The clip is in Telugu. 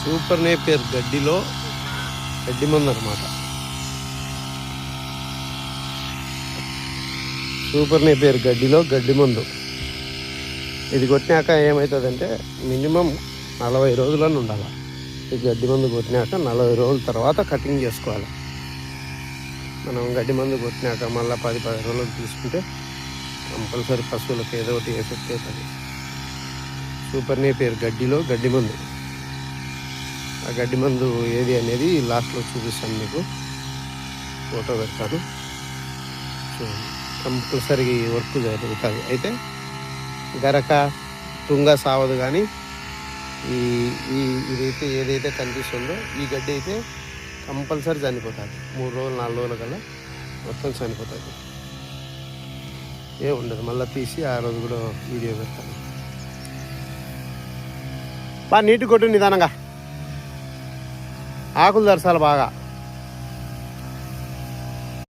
సూపర్ నేపియర్ గడ్డిలో గడ్డి మందు అనమాట. సూపర్ నేపియర్ గడ్డిలో గడ్డి మందు. ఇది కొట్టినాక ఏమవుతుందంటే మినిమం 40 రోజులని ఉండాలి. ఈ గడ్డి మందు కొట్టినాక 40 రోజుల తర్వాత కటింగ్ చేసుకోవాలి. మనం గడ్డి మందు కొట్టినాక మళ్ళీ 10 రోజులకు తీసుకుంటే కంపల్సరీ పశువులకు ఏదో ఒకటి ఎఫెక్ట్ అవుతుంది. సూపర్ నేపియర్ గడ్డిలో గడ్డి మందు. ఆ గడ్డి మందు ఏది అనేది లాస్ట్లో చూపిస్తాను, మీకు ఫోటో పెడతాను చూడండి. కంపల్సరీ వర్క్ జరుగుతుంది. అయితే గరక తుంగ సావదు, కానీ ఇదైతే ఏదైతే కనిపిస్తుందో ఈ గడ్డి అయితే కంపల్సరీ చనిపోతుంది. 3 రోజులు 4 రోజుల కల్లా మొత్తం చనిపోతుంది, ఉండదు. మళ్ళీ తీసి ఆ రోజు కూడా వీడియో పెడతాను. బాగా నీట్గా కొట్టు, నిదానంగా ఆకులు దర్శాలి బాగా.